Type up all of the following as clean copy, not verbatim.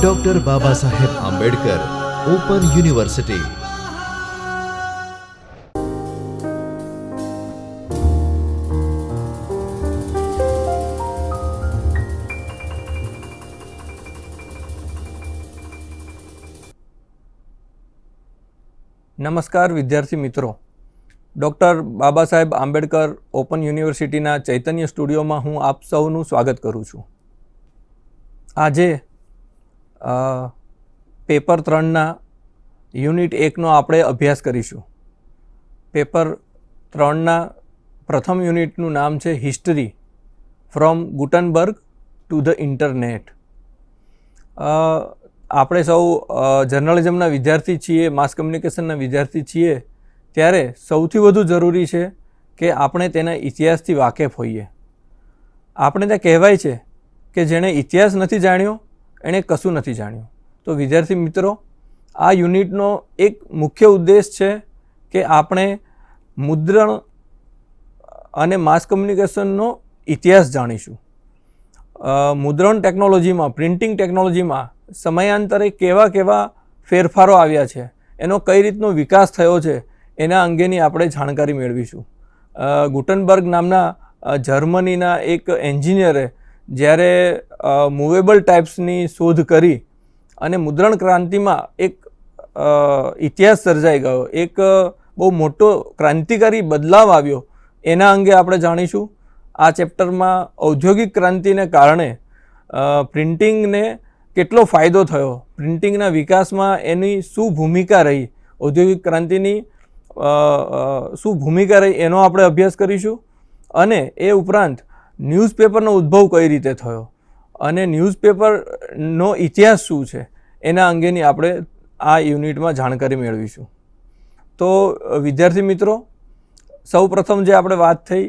Doctor Baba Saheb Ambedkar open university. નમસ્કાર વિદ્યાર્થી મિત્રો, ડૉક્ટર બાબા સાહેબ આંબેડકર ઓપન યુનિવર્સિટીના ચૈતન્ય સ્ટુડિયોમાં હું આપ સૌનું સ્વાગત કરું છું. આજે પેપર 3ના યુનિટ 1નો આપણે અભ્યાસ કરીશું. પેપર 3ના પ્રથમ યુનિટનું નામ છે history from Gutenberg to the internet. આપણે સૌ જર્નલિઝમના વિદ્યાર્થી છીએ, માસ કમ્યુનિકેશનના વિદ્યાર્થી છીએ, ત્યારે સૌથી વધુ જરૂરી છે કે આપણે તેના ઇતિહાસથી વાકેફ હોઈએ. આપણે ત્યાં કહેવાય છે કે જેણે ઇતિહાસ નથી જાણ્યો એણે કશું નથી જાણ્યું. તો વિદ્યાર્થી મિત્રો, આ યુનિટનો એક મુખ્ય ઉદ્દેશ છે કે આપણે મુદ્રણ અને માસ કમ્યુનિકેશનનો ઇતિહાસ જાણીશું. મુદ્રણ ટેકનોલોજીમાં, પ્રિન્ટિંગ ટેકનોલોજીમાં સમયાંતરે કેવા કેવા ફેરફારો આવ્યા છે, એનો કઈ રીતનો વિકાસ થયો છે, એના અંગેની આપણે જાણકારી મેળવીશું. ગુટનબર્ગ નામના જર્મનીના એક એન્જિનિયરે જ્યારે મૂવેબલ ટાઇપ્સની શોધ કરી અને મુદ્રણ ક્રાંતિમાં એક ઇતિહાસ સર્જાઈ ગયો, એક બહુ મોટો ક્રાંતિકારી બદલાવ આવ્યો, એના અંગે આપણે જાણીશું. આ ચેપ્ટરમાં ઔદ્યોગિક ક્રાંતિને કારણે પ્રિન્ટિંગને કેટલો ફાયદો થયો, પ્રિન્ટિંગના વિકાસમાં એની શું ભૂમિકા રહી, ઔદ્યોગિક ક્રાંતિની શું ભૂમિકા રહી, એનો આપણે અભ્યાસ કરીશું. અને એ ઉપરાંત ન્યૂઝપેપરનો ઉદ્ભવ કઈ રીતે થયો અને ન્યૂઝપેપરનો ઇતિહાસ શું છે, એના અંગેની આપણે આ યુનિટમાં જાણકારી મેળવીશું. તો વિદ્યાર્થી મિત્રો, સૌ પ્રથમ જે આપણે વાત થઈ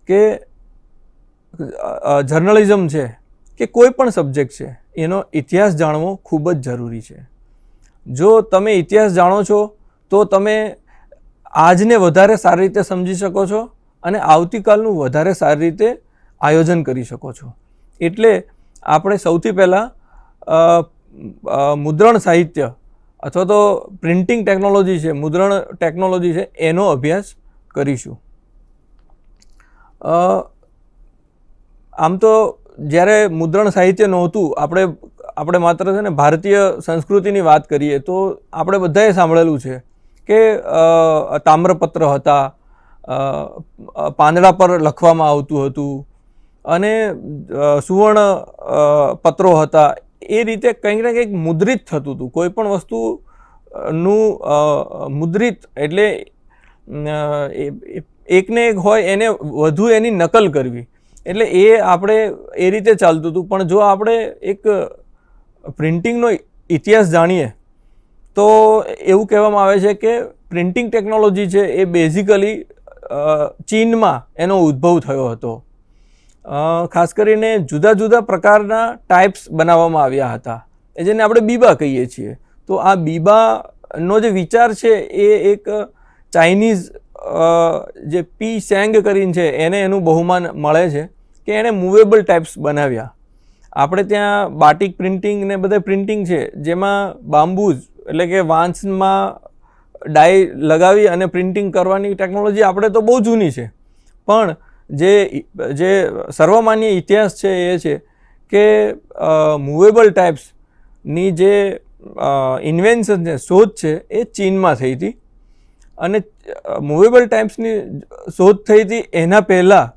કે જર્નલિઝમ છે કે કોઈ પણ સબ્જેક્ટ છે, એનો ઇતિહાસ જાણવો ખૂબ જ જરૂરી છે. જો તમે ઇતિહાસ જાણો છો તો તમે આજને વધારે સારી રીતે સમજી શકો છો અને આવતીકાલનું વધારે સારી રીતે આયોજન કરી શકો છો. એટલે આપણે સૌથી પહેલાં મુદ્રણ સાહિત્ય અથવા તો પ્રિન્ટિંગ ટેકનોલોજી છે, મુદ્રણ ટેકનોલોજી છે, એનો અભ્યાસ કરીશું. આમ તો જ્યારે મુદ્રણ સાહિત્ય નહોતું, આપણે માત્ર છે ને ભારતીય સંસ્કૃતિની વાત કરીએ તો આપણે બધાએ સાંભળેલું છે કે તામ્રપત્ર હતા, પાંદડા પર લખવામાં આવતું હતું અને સુવર્ણ પત્રો હતા. એ રીતે કંઈક ને કંઈક મુદ્રિત થતું હતું. કોઈ પણ વસ્તુનું મુદ્રિત એટલે એકને એક હોય એને વધુ એની નકલ કરવી, એટલે એ આપણે એ રીતે ચાલતું હતું. પણ જો આપણે એક પ્રિન્ટિંગનો ઇતિહાસ જાણીએ તો એવું કહેવામાં આવે છે કે પ્રિન્ટિંગ ટેકનોલોજી છે એ બેઝિકલી ચીનમાં એનો ઉદ્ભવ થયો હતો. ખાસ કરીને જુદા જુદા પ્રકારના ટાઇપ્સ બનાવવામાં આવ્યા હતા, એ જેને આપણે બીબા કહીએ છીએ. તો આ બીબાનો જે વિચાર છે એ એક ચાઇનીઝ જે પી સેંગ કરીને છે એને એનું બહુમાન મળે છે કે એણે મૂવેબલ ટાઇપ્સ બનાવ્યા. આપણે ત્યાં બાટિક પ્રિન્ટિંગ ને બધા પ્રિન્ટિંગ છે જેમાં બાંબૂઝ એટલે કે વાંસમાં ડાય લગાવી અને પ્રિન્ટિંગ કરવાની ટેકનોલોજી આપણે તો બહુ જૂની છે. પણ જે સર્વમાન્ય ઇતિહાસ છે એ છે કે મૂવેબલ ટાઇપ્સની જે ઇન્વેન્શન છે, શોધ છે, એ ચીનમાં થઈ હતી. અને મૂવેબલ ટાઇપ્સની શોધ થઈ હતી એના પહેલાં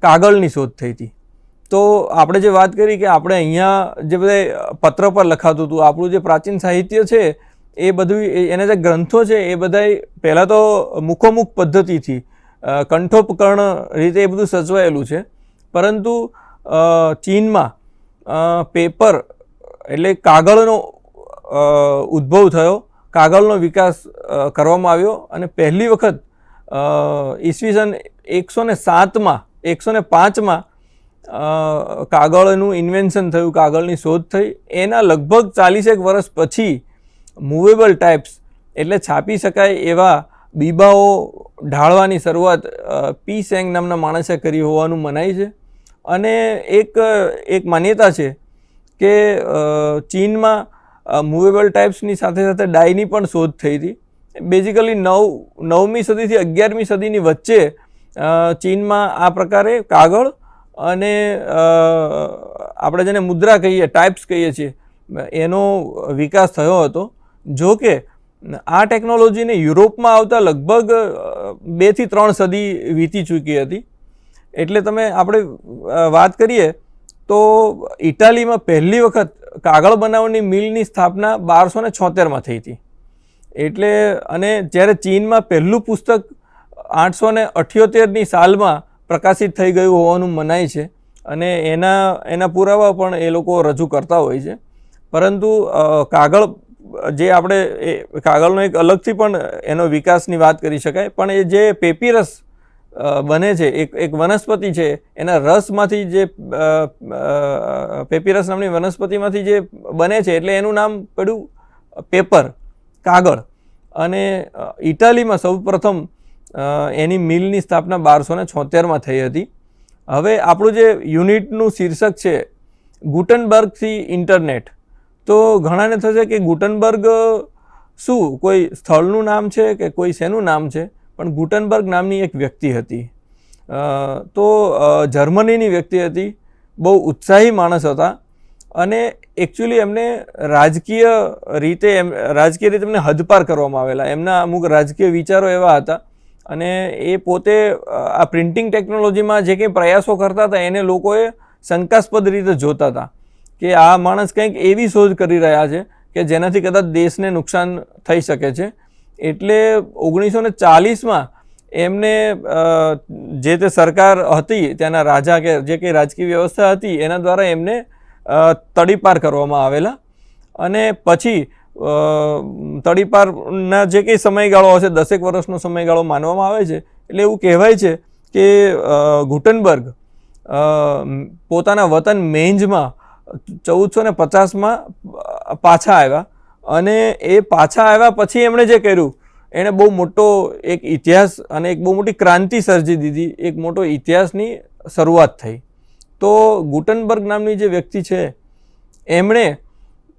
કાગળની શોધ થઈ હતી. તો આપણે જે વાત કરી કે આપણે અહીંયા જે બધા પત્ર પર લખાતું હતું, આપણું જે પ્રાચીન સાહિત્ય છે એ બધું, એના જે ગ્રંથો છે એ બધા પહેલાં તો મુખોમુખ પદ્ધતિથી કંઠોપકર્ણ રીતે એ બધું સચવાયેલું છે. પરંતુ ચીનમાં પેપર એટલે કાગળનો ઉદ્ભવ થયો, કાગળનો વિકાસ કરવામાં આવ્યો અને પહેલી વખત ઈસવીસન 105માં કાગળનું ઇન્વેન્શન થયું, કાગળની શોધ થઈ. એના લગભગ 40 વર્ષ પછી મૂવેબલ ટાઇપ્સ એટલે છાપી શકાય એવા બીબાઓ ઢાળવાની શરૂઆત પી સેંગ નામના માણસે કરી હોવાનું મનાય છે. અને એક માન્યતા છે કે ચીનમાં મૂવેબલ ટાઇપ્સની સાથે સાથે ડાયની પણ શોધ થઈ હતી. બેઝિકલી 9મી સદીથી 11મી સદીની વચ્ચે ચીનમાં આ પ્રકારે કાગળ અને આપણે જેને મુદ્રા કહીએ, ટાઇપ્સ કહીએ છીએ, એનો વિકાસ થયો હતો. જો કે આ ટેકનોલોજીને યુરોપમાં આવતા લગભગ 2 થી 3 સદી વીતી ચૂકી હતી. એટલે આપણે વાત કરીએ તો ઇટાલીમાં પહેલી વખત કાગળ બનાવવાની મિલની સ્થાપના 1276માં થઈ હતી. એટલે અને જ્યારે ચીનમાં પહેલું પુસ્તક 878ની સાલમાં પ્રકાશિત થઈ ગયું હોવાનું મનાય છે અને એના પુરાવા પણ એ લોકો રજૂ કરતા હોય છે. પરંતુ કાગળ જે આપણે કાગળનો એક અલગથી પણ એનો વિકાસની વાત કરી શકાય, પણ એ જે પેપીરસ બને છે, એક વનસ્પતિ છે, એના રસમાંથી જે પેપીરસ નામની વનસ્પતિમાંથી જે બને છે, એટલે એનું નામ પડ્યું પેપર, કાગળ. અને ઇટાલીમાં સૌપ્રથમ એની મિલની સ્થાપના 1276માં થઈ હતી. હવે આપણું જે યુનિટનું શીર્ષક છે ગુટનબર્ગથી ઇન્ટરનેટ, તો ઘણાને થશે કે ગુટનબર્ગ શું કોઈ સ્થળનું નામ છે કે કોઈ શેનું નામ છે? પણ ગુટનબર્ગ નામની એક વ્યક્તિ હતી. તો જર્મનીની વ્યક્તિ હતી, બહુ ઉત્સાહી માણસ હતા અને એકચ્યુઅલી એમને રાજકીય રીતે એમને હદપાર કરવામાં આવેલા. એમના અમુક રાજકીય વિચારો એવા હતા અને એ પોતે આ પ્રિન્ટિંગ ટેકનોલોજીમાં જે કંઈ પ્રયાસો કરતા હતા એને લોકોએ શંકાસ્પદ રીતે જોતા હતા કે આ માણસ કંઈક એવી શોધ કરી રહ્યા છે કે જેનાથી કદાચ દેશને નુકસાન થઈ શકે છે. એટલે 1940માં એમને જે તે સરકાર હતી, ત્યાંના રાજા કે જે કંઈ રાજકીય વ્યવસ્થા હતી એના દ્વારા એમને તડીપાર કરવામાં આવેલા. અને પછી તડીપારના જે કંઈ સમયગાળો હશે, 10 વર્ષનો સમયગાળો માનવામાં આવે છે. એટલે એવું કહેવાય છે કે ગુટનબર્ગ પોતાના વતન મેંજમાં 1450માં પાછા આવ્યા અને એ પાછા આવ્યા પછી એમણે જે કર્યું એણે બહુ મોટો એક ઇતિહાસ અને એક બહુ મોટી ક્રાંતિ સર્જી દીધી, એક મોટો ઇતિહાસની શરૂઆત થઈ. તો ગુટનબર્ગ નામની જે વ્યક્તિ છે એમણે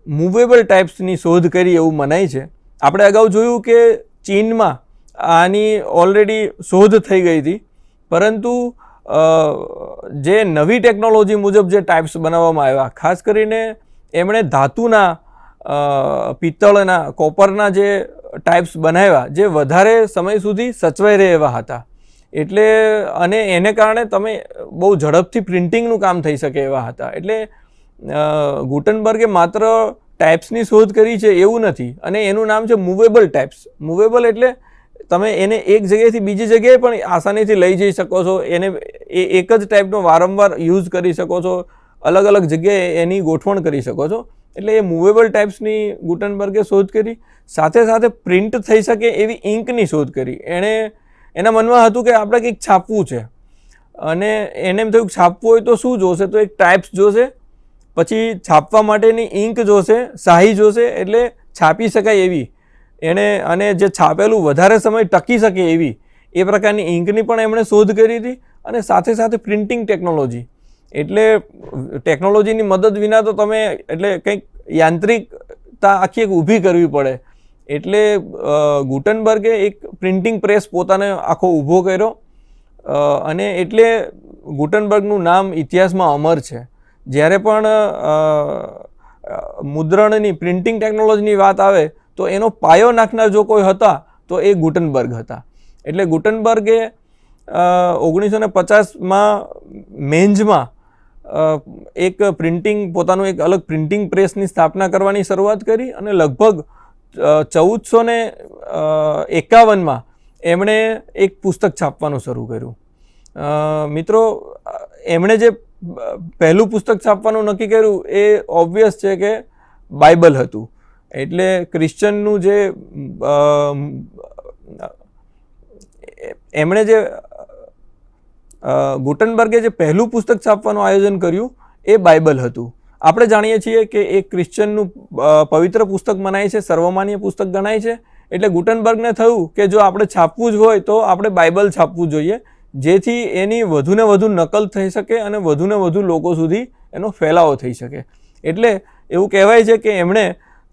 મૂવેબલ ટાઇપ્સની શોધ કરી એવું મનાય છે. આપણે અગાઉ જોયું કે ચીનમાં આની ઓલરેડી શોધ થઈ ગઈ હતી, પરંતુ જે નવી ટેકનોલોજી મુજબ જે ટાઇપ્સ બનાવવામાં આવ્યા, ખાસ કરીને એમણે ધાતુના, પિત્તળના, કોપરના જે ટાઇપ્સ બનાવ્યા જે વધારે સમય સુધી સચવાઈ રહે એવા હતા. એટલે અને એને કારણે તમે બહુ ઝડપથી પ્રિન્ટિંગનું કામ થઈ શકે એવા હતા. એટલે ગુટનબર્ગે માત્ર ટાઇપ્સની શોધ કરી છે એવું નથી, અને એનું નામ છે મૂવેબલ ટાઇપ્સ. મૂવેબલ એટલે તમે એને એક જગ્યાએથી બીજી જગ્યાએ પણ આસાનીથી લઈ જઈ શકો છો, એને એક જ ટાઈપનો વારંવાર યુઝ કરી શકો છો, અલગ અલગ જગ્યાએ એની ગોઠવણ કરી શકો છો. એટલે એ મૂવેબલ ટાઇપ્સની ગુટનબર્ગે શોધ કરી. સાથે સાથે પ્રિન્ટ થઈ શકે એવી ઇંકની શોધ કરી. એના મનમાં હતું કે આપણે કંઈક છાપવું છે અને એને એમ થયું છાપવું હોય તો શું જોશે? તો એક ટાઇપ્સ જોશે, પછી છાપવા માટેની ઇંક જોશે, શાહી જોશે, એટલે છાપી શકાય એવી એણે, અને જે છાપેલું વધારે સમય ટકી શકે એવી એ પ્રકારની ઇંકની પણ એમણે શોધ કરી હતી. અને સાથે સાથે પ્રિન્ટિંગ ટેકનોલોજી, એટલે ટેકનોલોજીની મદદ વિના તો તમે એટલે કંઈક યાંત્રિકતા આખી એક ઊભી કરવી પડે. એટલે ગુટનબર્ગે એક પ્રિન્ટિંગ પ્રેસ પોતાને આખો ઊભો કર્યો અને એટલે ગુટનબર્ગનું નામ ઇતિહાસમાં અમર છે. જ્યારે પણ મુદ્રણની, પ્રિન્ટિંગ ટેકનોલોજીની વાત આવે તો એનો પાયો નાખનાર જો કોઈ હતા તો એ ગુટનબર્ગ હતા. એટલે ગુટનબર્ગે 1950માં મેંજમાં એક પ્રિન્ટિંગ, પોતાનું એક અલગ પ્રિન્ટિંગ પ્રેસની સ્થાપના કરવાની શરૂઆત કરી અને લગભગ 1451માં એમણે એક પુસ્તક છાપવાનું શરૂ કર્યું. મિત્રો, એમણે જે પહેલું પુસ્તક છાપવાનું નક્કી કર્યું એ ઓબ્વિયસ છે કે બાઇબલ હતું. એટલે ક્રિશ્ચનનું જે એમણે જે ગુટનબર્ગે જે પહેલું પુસ્તક છાપવાનું આયોજન કર્યું એ બાઇબલ હતું. આપણે જાણીએ છીએ કે એ ક્રિશ્ચનનું પવિત્ર પુસ્તક મનાય છે, સર્વમાન્ય પુસ્તક ગણાય છે. એટલે ગુટનબર્ગને થયું કે જો આપણે છાપવું જ હોય તો આપણે બાઇબલ છાપવું જોઈએ, જેથી એની વધુને વધુ નકલ થઈ શકે અને વધુને વધુ લોકો સુધી એનો ફેલાવો થઈ શકે. એટલે એવું કહેવાય છે કે એમણે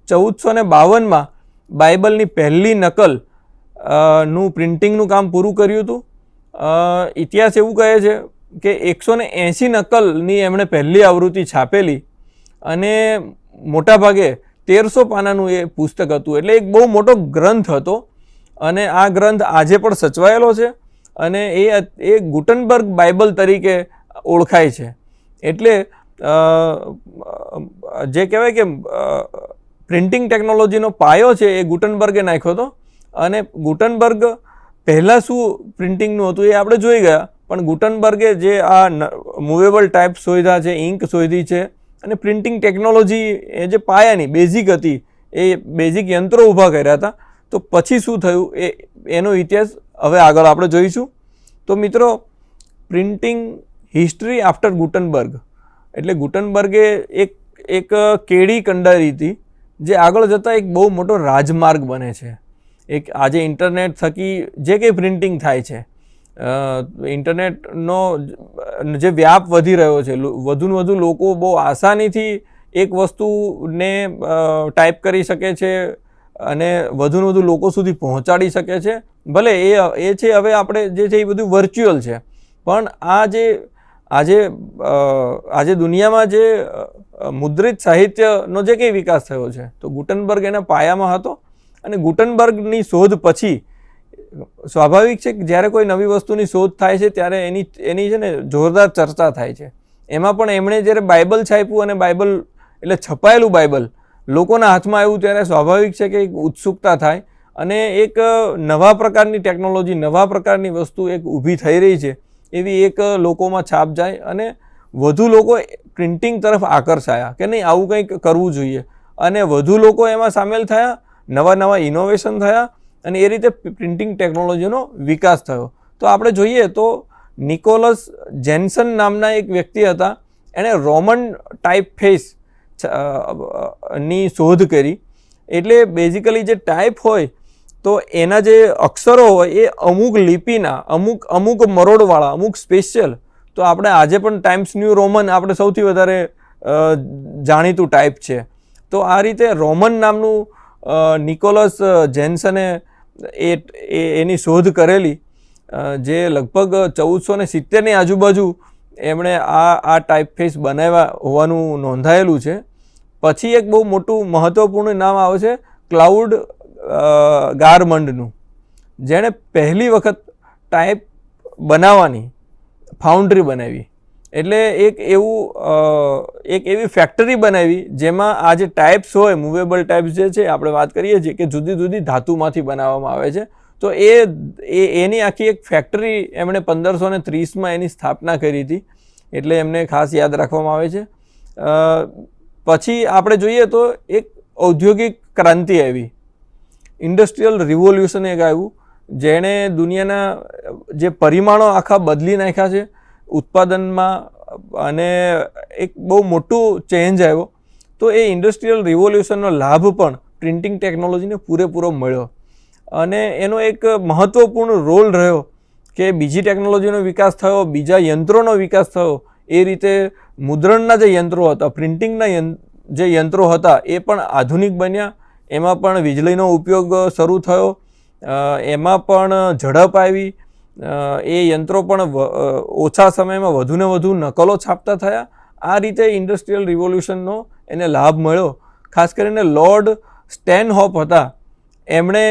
1452માં બાઇબલની પહેલી નકલ નું પ્રિન્ટિંગનું કામ પૂરું કર્યું હતું. ઇતિહાસ એવું કહે છે કે 180 નકલની એમણે પહેલી આવૃત્તિ છાપેલી અને મોટાભાગે 1300 પાનાનું એ પુસ્તક હતું. એટલે એક બહુ મોટો ગ્રંથ હતો અને આ ગ્રંથ આજે પણ સચવાયેલો છે અને એ ગુટનબર્ગ બાઇબલ તરીકે ઓળખાય છે. એટલે જે કહેવાય કે પ્રિન્ટિંગ ટેકનોલોજીનો પાયો છે એ ગુટનબર્ગે નાખ્યો હતો. અને ગુટનબર્ગ પહેલાં શું પ્રિન્ટિંગનું હતું એ આપણે જોઈ ગયા, પણ ગુટનબર્ગે જે આ મૂવેબલ ટાઈપ શોધ્યા છે, ઇંક શોધી છે અને પ્રિન્ટિંગ ટેકનોલોજી એ જે પાયાની બેઝિક હતી એ બેઝિક યંત્રો ઊભા કર્યા હતા. તો પછી શું થયું એનો ઇતિહાસ હવે આગળ આપણે જોઈશું. તો મિત્રો, પ્રિન્ટિંગ હિસ્ટ્રી આફ્ટર ગુટનબર્ગ એટલે ગુટનબર્ગે એક કેડી કંડારી હતી જે આગળ જતાં એક બહુ મોટો રાજમાર્ગ બને છે. એક આજે ઇન્ટરનેટ થકી જે કંઈ પ્રિન્ટિંગ થાય છે, ઇન્ટરનેટનો જે વ્યાપ વધી રહ્યો છે, વધુને વધુ લોકો બહુ આસાનીથી એક વસ્તુને ટાઈપ કરી શકે છે અને વધુને વધુ લોકો સુધી પહોંચાડી શકે છે. ભલે એ છે હવે આપણે જે છે એ બધું વર્ચ્યુઅલ છે, પણ આજે દુનિયામાં જે મુદ્રિત સાહિત્યનો જે કંઈ વિકાસ થયો છે તો ગુટનબર્ગ એના પાયામાં હતો. અને ગુટનબર્ગની શોધ પછી સ્વાભાવિક છે કે જ્યારે કોઈ નવી વસ્તુની શોધ થાય છે ત્યારે એની છે ને જોરદાર ચર્ચા થાય છે. એમાં પણ એમણે જ્યારે બાઇબલ છાપ્યું અને બાઇબલ એટલે છપાયેલું બાઇબલ લોકોના હાથમાં આવ્યું ત્યારે સ્વાભાવિક છે કે એક ઉત્સુકતા થાય અને એક નવા પ્રકારની ટેકનોલોજી, નવા પ્રકારની વસ્તુ એક ઊભી થઈ રહી છે એવી એક લોકોમાં છાપ જાય અને વધુ લોકો પ્રિન્ટિંગ તરફ આકર્ષાયા કે નહીં આવું કંઈક કરવું જોઈએ અને વધુ લોકો એમાં સામેલ થયા, નવા ઇનોવેશન થયા અને એ રીતે પ્રિન્ટિંગ ટેકનોલોજીનો વિકાસ થયો. તો આપણે જોઈએ તો નિકોલસ જેન્સન નામના એક વ્યક્તિ હતા. એણે રોમન ટાઈપ ફેસ ની શોધ કરી. એટલે બેઝિકલી જે ટાઈપ હોય તો એના જે અક્ષરો હોય એ અમુક લિપિના અમુક મરોડવાળા, અમુક સ્પેશિયલ. તો આપણે આજે પણ ટાઈમ્સ ન્યૂ રોમન આપણે સૌથી વધારે જાણીતું ટાઈપ છે. તો આ રીતે રોમન નામનું નિકોલસ જેન્સને એની શોધ કરેલી, જે લગભગ 1470ની આજુબાજુ એમણે આ ટાઈપફેસ બનાવ્યા હોવાનું નોંધાયેલું છે. પછી એક બહુ મોટું મહત્ત્વપૂર્ણ નામ આવે છે ક્લાઉડ ગારમંડનું, જેણે પહેલી વખત ટાઈપ બનાવવાની ફાઉન્ડ્રી બનાવી. એટલે એક એવી ફેક્ટરી બનાવી જેમાં આ જે ટાઈપ્સ હોય, મૂવેબલ ટાઈપ્સ જે છે આપણે વાત કરીએ છીએ કે જુદી જુદી ધાતુમાંથી બનાવવામાં આવે છે. તો એની આખી એક ફેક્ટરી એમણે 1530માં એની સ્થાપના કરી હતી. એટલે એમને ખાસ યાદ રાખવામાં આવે છે. પછી આપણે જોઈએ તો એક ઔદ્યોગિક ક્રાંતિ આવી, ઇન્ડસ્ટ્રીયલ રિવોલ્યુશન એક આવ્યું જેણે દુનિયાના જે પરિમાણો આખા બદલી નાખ્યા છે ઉત્પાદનમાં અને એક બહુ મોટું ચેન્જ આવ્યો. તો એ ઇન્ડસ્ટ્રીયલ રિવોલ્યુશનનો લાભ પણ પ્રિન્ટિંગ ટેકનોલોજીને પૂરેપૂરો મળ્યો અને એનો એક મહત્ત્વપૂર્ણ રોલ રહ્યો કે બીજી ટેકનોલોજીનો વિકાસ થયો, બીજા યંત્રોનો વિકાસ થયો. એ રીતે મુદ્રણના જે યંત્રો હતા, પ્રિન્ટિંગના જે યંત્રો હતા એ પણ આધુનિક બન્યા. એમાં પણ વીજળીનો ઉપયોગ શરૂ થયો, એમાં પણ ઝડપ આવી. એ યંત્રો પણ ઓછા સમયમાં વધુને વધુ નકલો છાપતા થયા. આ રીતે ઇન્ડસ્ટ્રીયલ રિવોલ્યુશનનો એને લાભ મળ્યો. ખાસ કરીને લોર્ડ સ્ટેનહોપ હતા, એમણે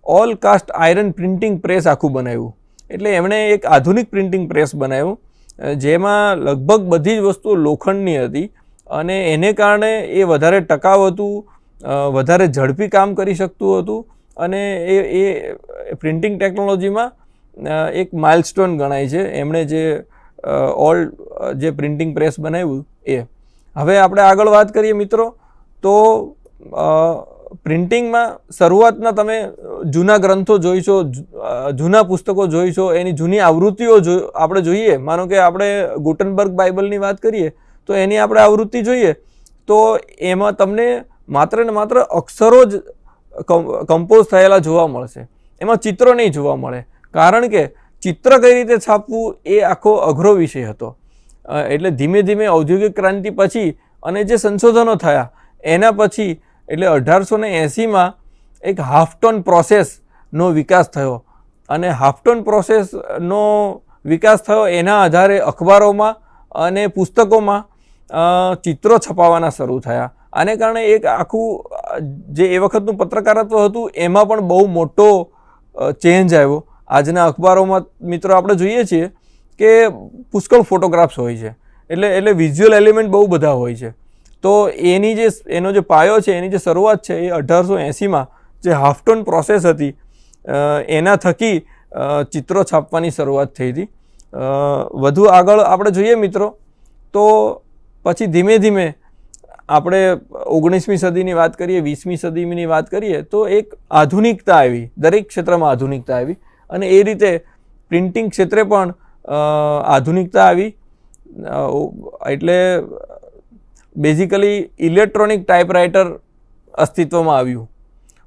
all cast iron printing press આખું બનાવ્યું. એટલે એમણે એક આધુનિક પ્રિન્ટિંગ પ્રેસ બનાવ્યું જેમાં લગભગ બધી જ વસ્તુઓ લોખંડની હતી અને એને કારણે એ વધારે ટકાઉ હતું, વધારે ઝડપી કામ કરી શકતું હતું અને એ પ્રિન્ટિંગ ટેકનોલોજીમાં એક માઇલસ્ટોન ગણાય છે. એમણે જે પ્રિન્ટિંગ પ્રેસ બનાવ્યું એ. હવે આપણે આગળ વાત કરીએ મિત્રો, તો પ્રિન્ટિંગમાં શરૂઆતના તમે જૂના ગ્રંથો જોઈશો, જૂના પુસ્તકો જોઈશો, એની જૂની આવૃત્તિઓ આપણે જોઈએ. માનો કે આપણે ગુટનબર્ગ બાઇબલની વાત કરીએ તો એની આપણે આવૃત્તિ જોઈએ તો એમાં તમને માત્ર ને માત્ર અક્ષરો જ કમ્પોઝ થયેલા જોવા મળશે, એમાં ચિત્રો નહીં જોવા મળે. કારણ કે ચિત્ર કઈ રીતે છાપવું એ આખો અઘરો વિષય હતો. એટલે ધીમે ધીમે ઔદ્યોગિક ક્રાંતિ પછી અને જે સંશોધનો થયા એના પછી એટલે 1880માં એક હાફ ટોન પ્રોસેસનો વિકાસ થયો અને હાફ ટોન પ્રોસેસનો વિકાસ થયો એના આધારે અખબારોમાં અને પુસ્તકોમાં ચિત્રો છપાવવાના શરૂ થયા. આને કારણે એક આખું જે એ વખતનું પત્રકારત્વ હતું એમાં પણ બહુ મોટો ચેન્જ આવ્યો. આજના અખબારોમાં મિત્રો આપણે જોઈએ છીએ કે પુષ્કળ ફોટોગ્રાફ્સ હોય છે, એટલે વિઝ્યુઅલ એલિમેન્ટ બહુ બધા હોય છે. તો એનો જે પાયો છે, એની જે શરૂઆત છે એ 1880માં જે હાફટોન પ્રોસેસ હતી એના થકી ચિત્રો છાપવાની શરૂઆત થઈ હતી. વધુ આગળ આપણે જોઈએ મિત્રો તો પછી ધીમે ધીમે આપણે 19મી સદીની વાત કરીએ, 20મી સદીની વાત કરીએ તો એક આધુનિકતા આવી, દરેક ક્ષેત્રમાં આધુનિકતા આવી અને એ રીતે પ્રિન્ટિંગ ક્ષેત્રે પણ આધુનિકતા આવી. એટલે બેઝિકલી ઇલેક્ટ્રોનિક ટાઈપરાઇટર અસ્તિત્વમાં આવ્યું.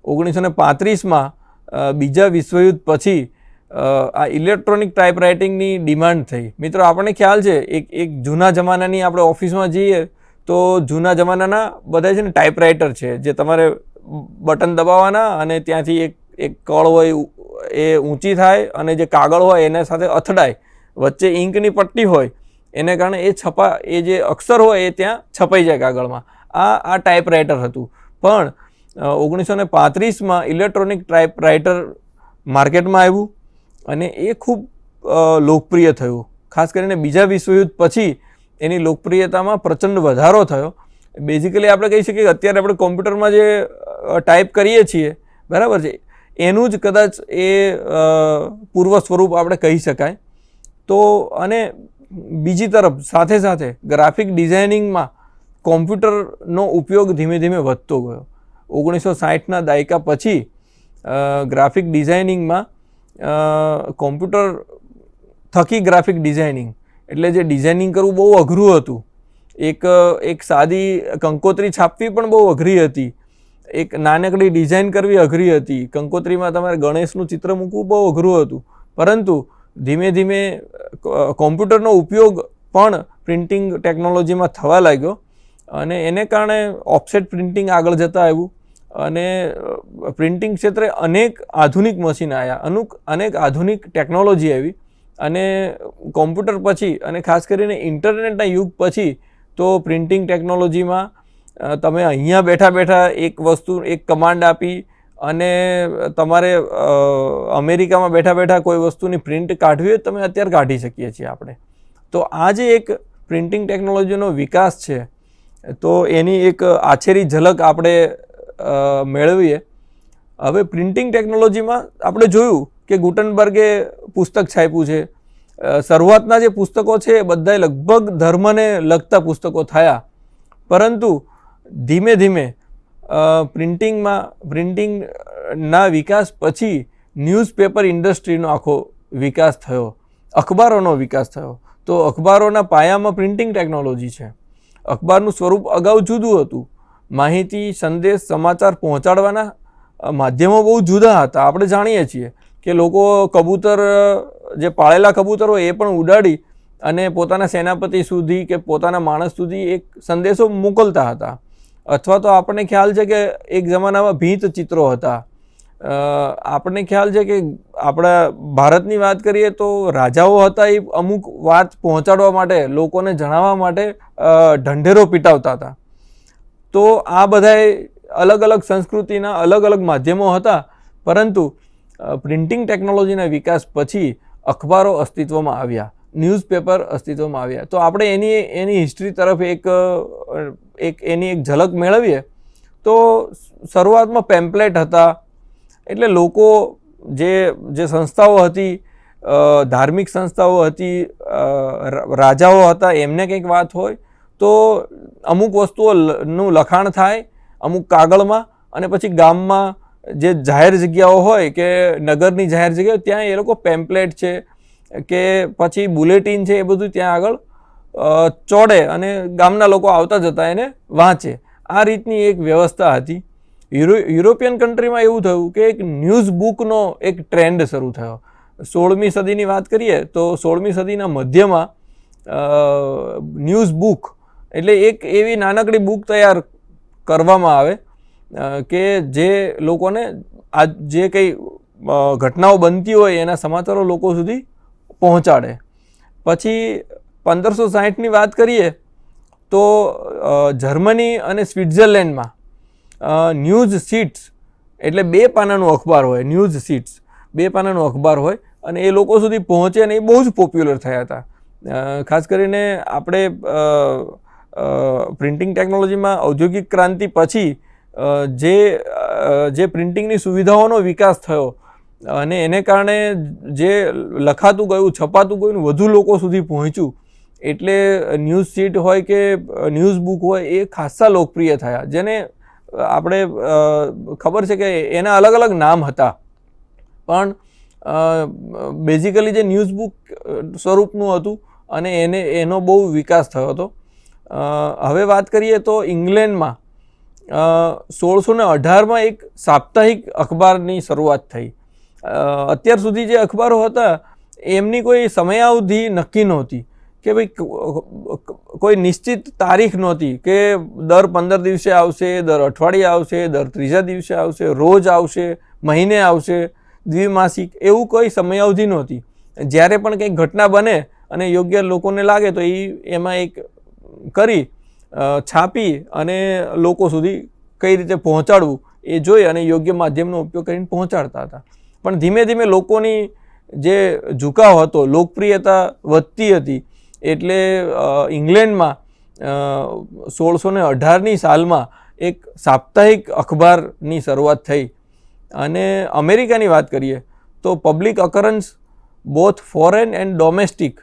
1935માં બીજા વિશ્વયુદ્ધ પછી આ ઇલેક્ટ્રોનિક ટાઈપરાઇટિંગની ડિમાન્ડ થઈ. મિત્રો આપણને ખ્યાલ છે એક જૂના જમાનાની આપણે ઓફિસમાં જઈએ તો જૂના જમાનાના બધા છે ને ટાઈપરાઇટર છે, જે તમારે બટન દબાવવાના અને ત્યાંથી એક કળ હોય એ ઊંચી થાય અને જે કાગળ હોય એના સાથે અથડાય, વચ્ચે ઇંકની પટ્ટી હોય, એને કારણે એ જે અક્ષર હોય એ ત્યાં છપાઈ જાય કાગળમાં. આ ટાઈપરાઇટર હતું. પણ 1935માં ઇલેક્ટ્રોનિક ટાઈપરાઇટર માર્કેટમાં આવ્યું અને એ ખૂબ લોકપ્રિય થયું. ખાસ કરીને બીજા વિશ્વયુદ્ધ પછી એની લોકપ્રિયતામાં પ્રચંડ વધારો થયો. બેઝિકલી આપણે કહી શકીએ કે અત્યારે આપણે કોમ્પ્યુટરમાં જે ટાઈપ કરીએ છીએ, બરાબર છે, એનું જ કદાચ એ પૂર્વ સ્વરૂપ આપણે કહી શકાય. તો અને બીજી તરફ સાથે સાથે ગ્રાફિક ડિઝાઇનિંગમાં કોમ્પ્યુટરનો ઉપયોગ ધીમે ધીમે વધતો ગયો. 1960ના દાયકા પછી ગ્રાફિક ડિઝાઇનિંગમાં કોમ્પ્યુટર થકી ગ્રાફિક ડિઝાઇનિંગ એટલે જે ડિઝાઇનિંગ કરવું બહુ અઘરું હતું. એક સાદી કંકોત્રી છાપવી પણ બહુ અઘરી હતી. એક નાનકડી ડિઝાઇન કરવી અઘરી હતી. કંકોત્રીમાં તમારે ગણેશનું ચિત્ર મૂકવું બહુ અઘરું હતું. પરંતુ ધીમે ધીમે કોમ્પ્યુટરનો ઉપયોગ પણ પ્રિન્ટિંગ ટેકનોલોજીમાં થવા લાગ્યો અને એને કારણે ઓફસેટ પ્રિન્ટિંગ આગળ જતા આવ્યું અને પ્રિન્ટિંગ ક્ષેત્રે અનેક આધુનિક મશીન આવ્યા, અનેક આધુનિક ટેકનોલોજી આવી અને કોમ્પ્યુટર પછી અને ખાસ કરીને ઇન્ટરનેટના યુગ પછી તો પ્રિન્ટિંગ ટેકનોલોજીમાં તમે અહીંયા બેઠા બેઠા એક કમાન્ડ આપી અને તમારે અમેરિકામાં બેઠા બેઠા કોઈ વસ્તુની પ્રિન્ટ કાઢવી હોય તમે અત્યારે કાઢી શકીએ છીએ આપણે. તો આ જે એક પ્રિન્ટિંગ ટેકનોલોજીનો વિકાસ છે તો એની એક આછેરી ઝલક આપણે મેળવીએ. હવે પ્રિન્ટિંગ ટેકનોલોજીમાં આપણે જોયું કે ગુટનબર્ગે પુસ્તક છાપ્યું છે. શરૂઆતના જે પુસ્તકો છે એ બધાય લગભગ ધર્મને લગતા પુસ્તકો થયા, પરંતુ ધીમે ધીમે પ્રિન્ટિંગના વિકાસ પછી ન્યૂઝપેપર ઇન્ડસ્ટ્રીનો આખો વિકાસ થયો, અખબારોનો વિકાસ થયો. તો અખબારોના પાયામાં પ્રિન્ટિંગ ટેકનોલોજી છે. અખબારનું સ્વરૂપ અગાઉ જુદું હતું. માહિતી, સંદેશ, સમાચાર પહોંચાડવાના માધ્યમો બહુ જુદા હતા. આપણે જાણીએ છીએ કે લોકો કબૂતર, જે પાળેલા કબૂતર હોય એ પણ ઉડાડી અને પોતાના સેનાપતિ સુધી કે પોતાના માણસ સુધી એક સંદેશો મોકલતા હતા. અથવા તો આપણને ખ્યાલ છે કે એક જમાનામાં ભીંત ચિત્રો હતા. આપણને ખ્યાલ છે કે આપણા ભારતની વાત કરીએ તો રાજાઓ હતા, એ અમુક વાત પહોંચાડવા માટે, લોકોને જણાવવા માટે ઢંઢેરો પીટાવતા હતા. તો આ બધાય અલગ અલગ સંસ્કૃતિના અલગ અલગ માધ્યમો હતા, પરંતુ પ્રિન્ટિંગ ટેકનોલોજીના વિકાસ પછી અખબારો અસ્તિત્વમાં આવ્યા, ન્યૂઝપેપર અસ્તિત્વમાં આવ્યા. તો આપણે એની હિસ્ટ્રી તરફ એની એક ઝલક મેળવીએ તો શરૂઆતમાં પેમ્પલેટ હતા. એટલે લોકો જે સંસ્થાઓ હતી, ધાર્મિક સંસ્થાઓ હતી, રાજાઓ હતા, એમને કંઈક વાત હોય તો અમુક વસ્તુઓનું લખાણ થાય અમુક કાગળમાં અને પછી ગામમાં જે જાહેર જગ્યાઓ હોય કે નગરની જાહેર જગ્યાઓ ત્યાં એ લોકો પેમ્પલેટ છે કે પછી બુલેટિન છે એ બધું ત્યાં આગળ ચોડે અને ગામના લોકો આવતા જતા એને વાંચે. આ રીતની એક વ્યવસ્થા હતી. યુરોપિયન કન્ટ્રીમાં એવું થયું કે એક ન્યૂઝ બુકનો એક ટ્રેન્ડ શરૂ થયો. 16મી સદીની વાત કરીએ તો 16મી સદીના મધ્યમાં ન્યૂઝ બુક એટલે એક એવી નાનકડી બુક તૈયાર કરવામાં આવે કે જે લોકોને આ જે કંઈ ઘટનાઓ બનતી હોય એના સમાચારો લોકો સુધી પહોંચાડે. પછી 1560ની વાત કરીએ તો જર્મની અને સ્વિટ્ઝરલેન્ડમાં ન્યૂઝ શીટ્સ એટલે 2 પાનાનું અખબાર હોય, ન્યૂઝ શીટ્સ 2 પાનાનું અખબાર હોય અને એ લોકો સુધી પહોંચે અને એ બહુ જ પોપ્યુલર થયા હતા. ખાસ કરીને આપણે પ્રિન્ટિંગ ટેકનોલોજીમાં ઔદ્યોગિક ક્રાંતિ પછી જે પ્રિન્ટિંગની સુવિધાઓનો વિકાસ થયો અને એને કારણે જે લખાતું ગયું, છપાતું ગયું, વધુ લોકો સુધી પહોંચ્યું, એટલે ન્યૂઝ શીટ હોય કે ન્યૂઝ બુક હોય એ ખાસ્સા લોકપ્રિય થયા. જેને આપણે ખબર છે કે એના અલગ અલગ નામ હતા, પણ બેઝિકલી જે ન્યૂઝ બુક સ્વરૂપનું હતું અને એનો બહુ વિકાસ થયો હતો. હવે વાત કરીએ તો ઇંગ્લેન્ડમાં 1618માં એક સાપ્તાહિક અખબારની શરૂઆત થઈ. અત્યાર સુધી જે અખબારો હતા એમની કોઈ સમયાવધિ નક્કી નહોતી કે ભાઈ કોઈ નિશ્ચિત તારીખ નહોતી કે દર 15 દિવસે આવશે, દર અઠવાડિયે આવશે, દર 3જા દિવસે આવશે, રોજ આવશે, મહિને આવશે, દ્વિમાસિક, એવું કોઈ સમયાવધિ નહોતી. જ્યારે પણ કંઈક ઘટના બને અને યોગ્ય લોકોને લાગે તો એમાં એક કરી છાપી અને લોકો સુધી કઈ રીતે પહોંચાડવું એ જોઈ અને યોગ્ય માધ્યમનો ઉપયોગ કરીને પહોંચાડતા હતા. પણ ધીમે ધીમે લોકોની જે ઝુકાવ હતો, લોકપ્રિયતા વધતી હતી, એટલે ઇંગ્લેન્ડમાં 1618ની સાલમાં એક સાપ્તાહિક અખબારની શરૂઆત થઈ. અને અમેરિકાની વાત કરીએ તો public occurrence both foreign and domestic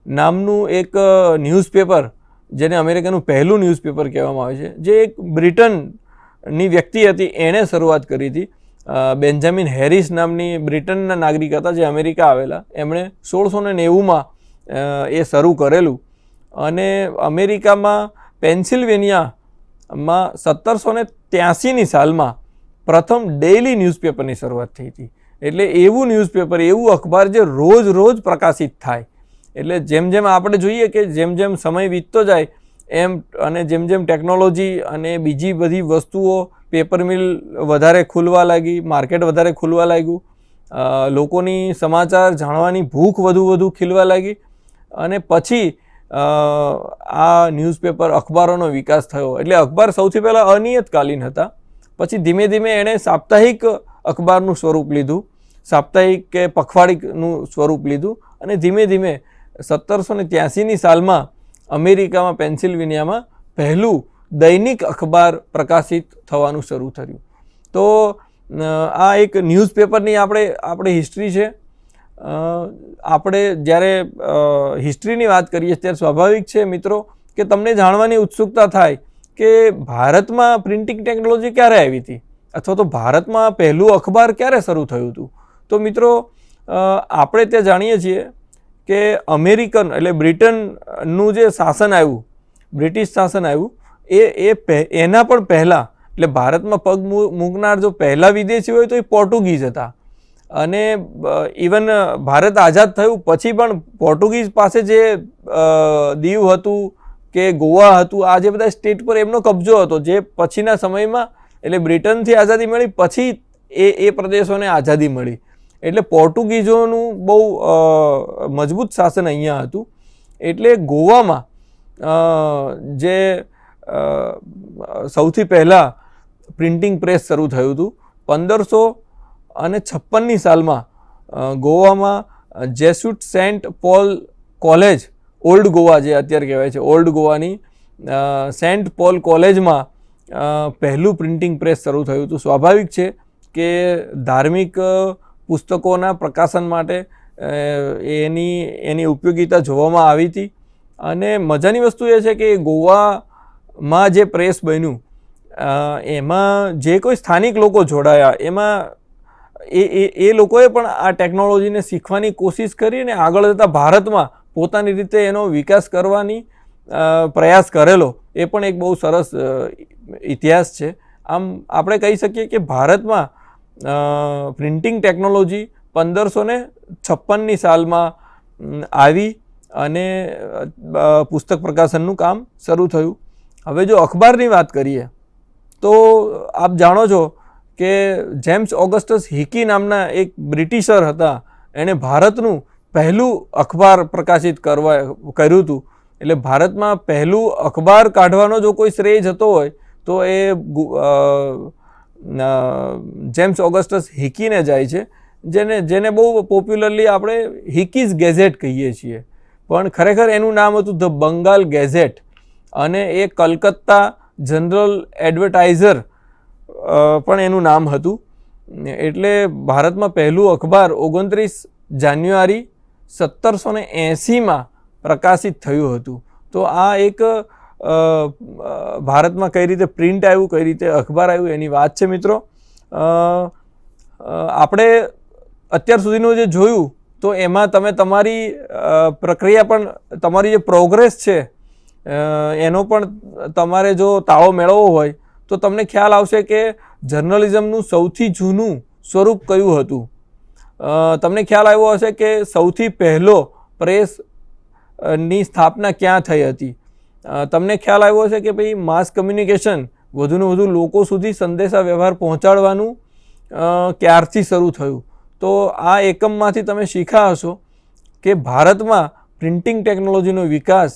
નામનું એક ન્યૂઝપેપર, જેને અમેરિકાનું પહેલું ન્યૂઝપેપર કહેવામાં આવે છે, જે એક બ્રિટનની વ્યક્તિ હતી એણે શરૂઆત કરી હતી. બેન્જામિન હેરિસ નામની બ્રિટનના નાગરિક હતા જે અમેરિકા આવેલા, એમણે 1690માં એ શરૂ કરેલું. અને અમેરિકામાં પેન્સિલ્વેનિયામાં 1783ની સાલમાં પ્રથમ ડેઇલી ન્યૂઝપેપરની શરૂઆત થઈ હતી. એટલે એવું ન્યૂઝપેપર, એવું અખબાર જે રોજ રોજ પ્રકાશિત થાય. એટલે જેમ જેમ આપણે જોઈએ કે જેમ જેમ સમય વીતતો જાય એમ અને જેમ જેમ ટેકનોલોજી અને બીજી બધી વસ્તુઓ, પેપર મિલ વધારે ખુલવા લાગી, માર્કેટ વધારે ખુલવા લાગ્યું, લોકોની સમાચાર જાણવાની ભૂખ વધુ ખીલવા લાગી અને પછી આ ન્યૂઝપેપર અખબારોનો વિકાસ થયો. એટલે અખબાર સૌથી પહેલાં અનિયતકાલીન હતા, પછી ધીમે ધીમે એણે સાપ્તાહિક અખબારનું સ્વરૂપ લીધું, સાપ્તાહિક કે પખવાડિકનું સ્વરૂપ લીધું અને ધીમે ધીમે 1783ની સાલમાં અમેરિકામાં પેન્સિલ્વેનિયામાં પહેલું દૈનિક અખબાર પ્રકાશિત થવાનું શરૂ થયું. તો આ એક ન્યૂઝપેપરની આપણે હિસ્ટ્રી છે. આપણે જ્યારે હિસ્ટ્રીની વાત કરીએ ત્યારે સ્વાભાવિક છે મિત્રો કે તમને જાણવાની ઉત્સુકતા થાય કે ભારતમાં પ્રિન્ટિંગ ટેકનોલોજી ક્યારે આવી હતી અથવા તો ભારતમાં પહેલું અખબાર ક્યારે શરૂ થયું હતું. તો મિત્રો આપણે તે જાણીએ છીએ કે અમેરિકન એટલે બ્રિટનનું જે શાસન આવ્યું, બ્રિટિશ શાસન આવ્યું, એના પણ પહેલાં એટલે ભારતમાં પગ મૂકનાર જો પહેલાં વિદેશી હોય તો એ પોર્ટુગીઝ હતા. અને ઇવન ભારત આઝાદ થયું પછી પણ પોર્ટુગીઝ પાસે જે દીવ હતું કે ગોવા હતું, આ જે બધા સ્ટેટ પર એમનો કબજો હતો, જે પછીના સમયમાં એટલે બ્રિટનથી આઝાદી મળી પછી એ પ્રદેશોને આઝાદી મળી. એટલે પોર્ટુગીઝોનું બહુ મજબૂત શાસન અહીંયા હતું. એટલે ગોવામાં જે સૌથી પહેલાં પ્રિન્ટિંગ પ્રેસ શરૂ થયું હતું 1556ની સાલમાં ગોવામાં Jesuit saint Paul college, old Goa જે અત્યારે કહેવાય છે, ઓલ્ડ ગોવાની સેન્ટ પોલ કોલેજમાં પહેલું પ્રિન્ટિંગ પ્રેસ શરૂ થયું હતું. સ્વાભાવિક છે કે ધાર્મિક પુસ્તકોના પ્રકાશન માટે એની ઉપયોગિતા જોવામાં આવી હતી. અને મજાની વસ્તુ એ છે કે ગોવામાં જે પ્રેસ બન્યું એમાં જે કોઈ સ્થાનિક લોકો જોડાયા, એમાં એ લોકોએ પણ આ ટેકનોલોજીને શીખવાની કોશિશ કરી અને આગળ જતાં ભારતમાં પોતાની રીતે એનો વિકાસ કરવાની પ્રયાસ કરેલો. એ પણ એક બહુ સરસ ઇતિહાસ છે. આમ આપણે કહી શકીએ કે ભારતમાં પ્રિન્ટિંગ ટેકનોલોજી 1556ની સાલમાં આવી અને પુસ્તક પ્રકાશનનું કામ શરૂ થયું. હવે જો અખબારની વાત કરીએ તો આપ જાણો છો કે જેમ્સ ઓગસ્ટસ હિકી નામના એક બ્રિટિશર હતા, એણે ભારતનું પહેલું અખબાર પ્રકાશિત કર્યું હતું. એટલે ભારતમાં પહેલું અખબાર કાઢવાનો જો કોઈ શ્રેય જતો હોય તો એ જેમ્સ ઓગસ્ટસ હિકીને જાય છે, જેને બહુ પોપ્યુલરલી આપણે હિકીઝ ગેઝેટ કહીએ છીએ, પણ ખરેખર એનું નામ હતું ધ બંગાળ ગેઝેટ, અને એ કલકત્તા જનરલ એડવર્ટાઇઝર પણ એનું નામ હતું. એટલે ભારતમાં પહેલું અખબાર 29 જાન્યુઆરી 1780માં પ્રકાશિત થયું હતું. તો આ એક ભારતમાં કઈ રીતે પ્રિન્ટ આવ્યું, કઈ રીતે અખબાર આવ્યું એની વાત છે મિત્રો. આપણે અત્યાર સુધીનું જે જોયું તો એમાં તમે તમારી પ્રક્રિયા પણ, તમારી જે પ્રોગ્રેસ છે એનો પણ તમારે જો તાળો મેળવવો હોય તો તમને ખ્યાલ આવશે કે જર્નલિઝમનું સૌથી જૂનું સ્વરૂપ કયું હતું. તમને ખ્યાલ આવ્યો હશે કે સૌથી પહેલો પ્રેસ ની સ્થાપના ક્યાં થઈ હતી. તમને ખ્યાલ આવ્યો હશે કે ભાઈ માસ કમ્યુનિકેશન, વધુને વધુ લોકો સુધી સંદેશા વ્યવહાર પહોંચાડવાનું ક્યારથી શરૂ થયું. તો આ એકમમાંથી તમે શીખ્યા હશો કે ભારતમાં પ્રિન્ટિંગ ટેકનોલોજીનો વિકાસ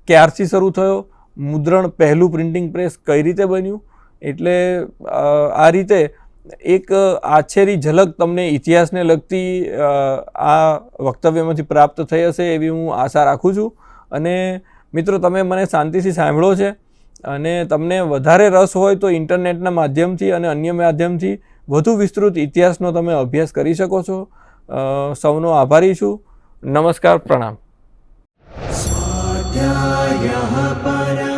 ક્યારથી શરૂ થયો, મુદ્રણ પહેલું પ્રિન્ટિંગ પ્રેસ કઈ રીતે બન્યું. એટલે આ રીતે એક આછેરી ઝલક તમને ઇતિહાસને લગતી આ વક્તવ્યમાંથી પ્રાપ્ત થઈ હશે એવી હું આશા રાખું છું. અને મિત્રો, તમે મને શાંતિથી સાંભળો છે અને તમને વધારે રસ હોય તો ઇન્ટરનેટના માધ્યમથી અને અન્ય માધ્યમથી વધુ વિસ્તૃત ઇતિહાસનો તમે અભ્યાસ કરી શકો છો. સૌનો આભારી છું. નમસ્કાર, પ્રણામ. स्वाध्यायः परः